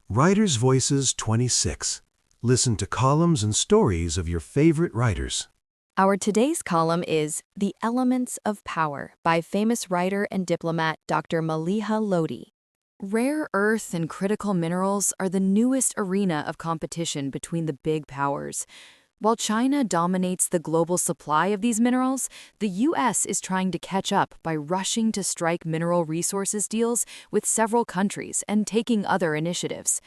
Writers' Voices 26. Listen to columns and stories of your favorite writers. Our today's column is The Elements of Power by famous writer and diplomat Dr. Maleeha Lodhi. Rare earth and critical minerals are the newest arena of competition between the big powers. While China dominates the global supply of these minerals, the U.S. is trying to catch up by rushing to strike mineral resources deals with several countries and taking other initiatives.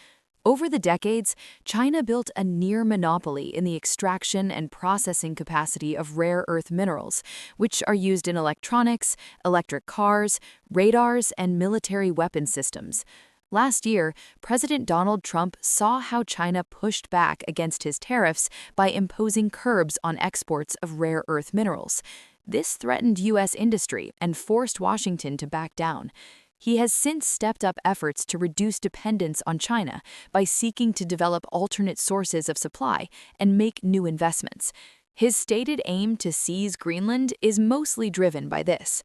Over the decades, China built a near monopoly in the extraction and processing capacity of rare earth minerals, which are used in electronics, electric cars, radars, and military weapon systems. Last year, President Donald Trump saw how China pushed back against his tariffs by imposing curbs on exports of rare earth minerals. This threatened U.S. industry and forced Washington to back down. He has since stepped up efforts to reduce dependence on China by seeking to develop alternate sources of supply and make new investments. His stated aim to seize Greenland is mostly driven by this.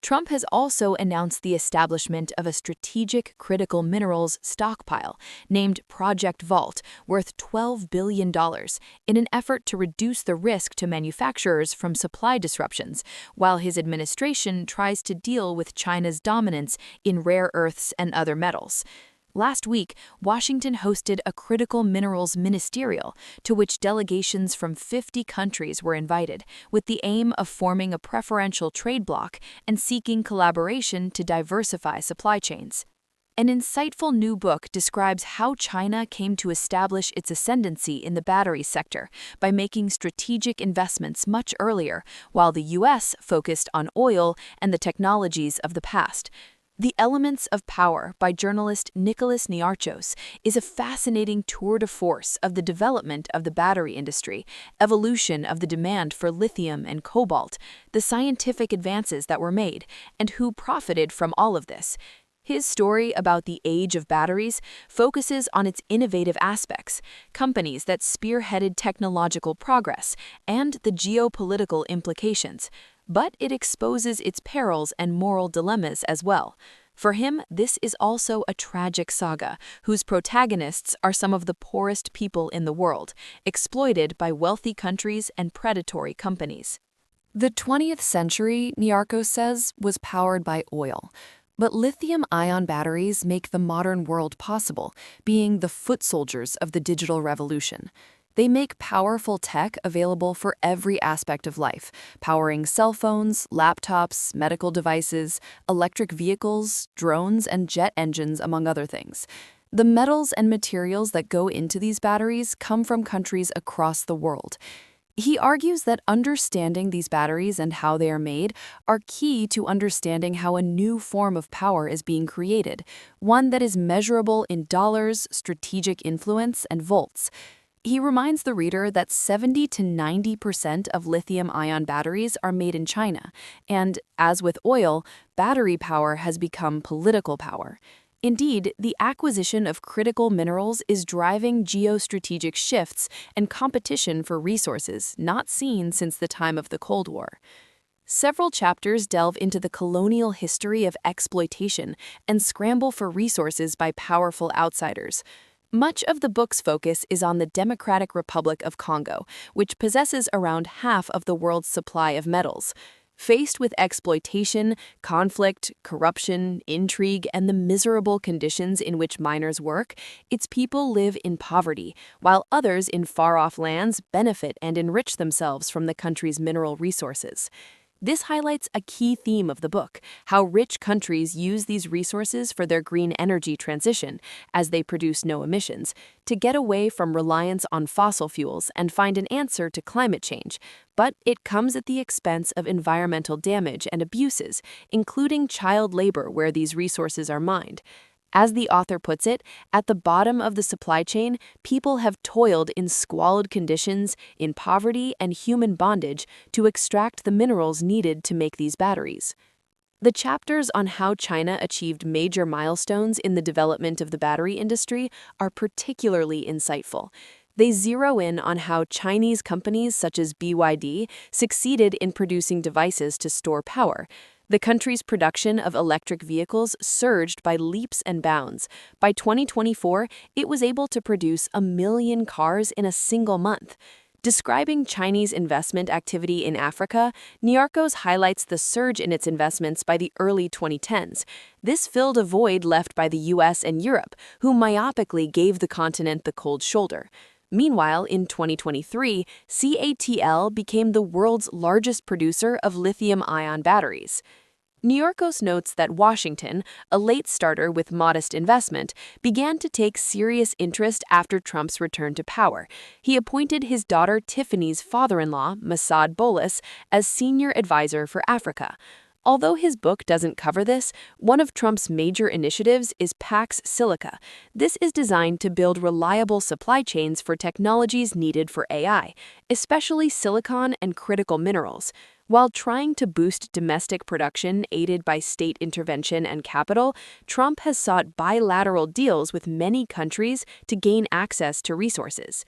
Trump has also announced the establishment of a strategic critical minerals stockpile named Project Vault, worth $12 billion, in an effort to reduce the risk to manufacturers from supply disruptions, while his administration tries to deal with China's dominance in rare earths and other metals. Last week, Washington hosted a critical minerals ministerial to which delegations from 50 countries were invited, with the aim of forming a preferential trade bloc and seeking collaboration to diversify supply chains. An insightful new book describes how China came to establish its ascendancy in the battery sector by making strategic investments much earlier, while the U.S. focused on oil and the technologies of the past. The Elements of Power by journalist Nicholas Niarchos is a fascinating tour de force of the development of the battery industry, evolution of the demand for lithium and cobalt, the scientific advances that were made, and who profited from all of this. His story about the age of batteries focuses on its innovative aspects, companies that spearheaded technological progress, and the geopolitical implications. But it exposes its perils and moral dilemmas as well. For him, this is also a tragic saga, whose protagonists are some of the poorest people in the world, exploited by wealthy countries and predatory companies. The 20th century, Niarchos says, was powered by oil. But lithium-ion batteries make the modern world possible, being the foot soldiers of the digital revolution. They make powerful tech available for every aspect of life, powering cell phones, laptops, medical devices, electric vehicles, drones, and jet engines, among other things. The metals and materials that go into these batteries come from countries across the world. He argues that understanding these batteries and how they are made are key to understanding how a new form of power is being created, one that is measurable in dollars, strategic influence, and volts. He reminds the reader that 70 to 90% of lithium-ion batteries are made in China, and, as with oil, battery power has become political power. Indeed, the acquisition of critical minerals is driving geostrategic shifts and competition for resources not seen since the time of the Cold War. Several chapters delve into the colonial history of exploitation and scramble for resources by powerful outsiders. Much of the book's focus is on the Democratic Republic of Congo, which possesses around half of the world's supply of metals. Faced with exploitation, conflict, corruption, intrigue, and the miserable conditions in which miners work, its people live in poverty, while others in far-off lands benefit and enrich themselves from the country's mineral resources. This highlights a key theme of the book, how rich countries use these resources for their green energy transition, as they produce no emissions, to get away from reliance on fossil fuels and find an answer to climate change. But it comes at the expense of environmental damage and abuses, including child labor where these resources are mined. As the author puts it, at the bottom of the supply chain, people have toiled in squalid conditions, in poverty and human bondage to extract the minerals needed to make these batteries. The chapters on how China achieved major milestones in the development of the battery industry are particularly insightful. They zero in on how Chinese companies such as BYD succeeded in producing devices to store power. The country's production of electric vehicles surged by leaps and bounds. By 2024, it was able to produce 1 million cars in a single month. Describing Chinese investment activity in Africa, Niarchos highlights the surge in its investments by the early 2010s. This filled a void left by the US and Europe, who myopically gave the continent the cold shoulder. Meanwhile, in 2023, CATL became the world's largest producer of lithium-ion batteries. Niarchos notes that Washington, a late starter with modest investment, began to take serious interest after Trump's return to power. He appointed his daughter Tiffany's father-in-law, Masad Boulos, as senior advisor for Africa. Although his book doesn't cover this, one of Trump's major initiatives is Pax Silica. This is designed to build reliable supply chains for technologies needed for AI, especially silicon and critical minerals. While trying to boost domestic production aided by state intervention and capital, Trump has sought bilateral deals with many countries to gain access to resources.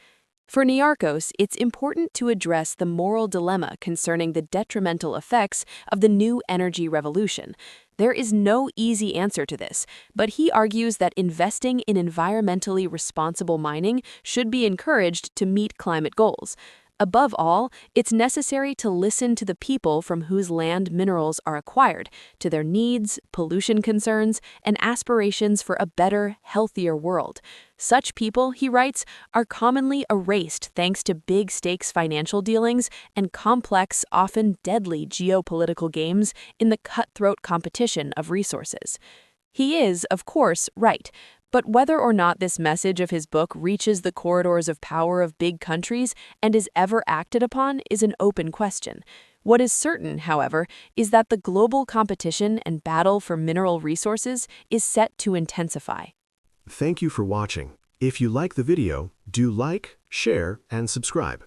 For Niarchos, it's important to address the moral dilemma concerning the detrimental effects of the new energy revolution. There is no easy answer to this, but he argues that investing in environmentally responsible mining should be encouraged to meet climate goals. Above all, it's necessary to listen to the people from whose land minerals are acquired, to their needs, pollution concerns, and aspirations for a better, healthier world. Such people, he writes, are commonly erased thanks to big-stakes financial dealings and complex, often deadly geopolitical games in the cutthroat competition of resources. He is, of course, right. But whether or not this message of his book reaches the corridors of power of big countries and is ever acted upon is an open question. What is certain, however, is that the global competition and battle for mineral resources is set to intensify. Thank you for watching. If you like the video, do like, share, and subscribe.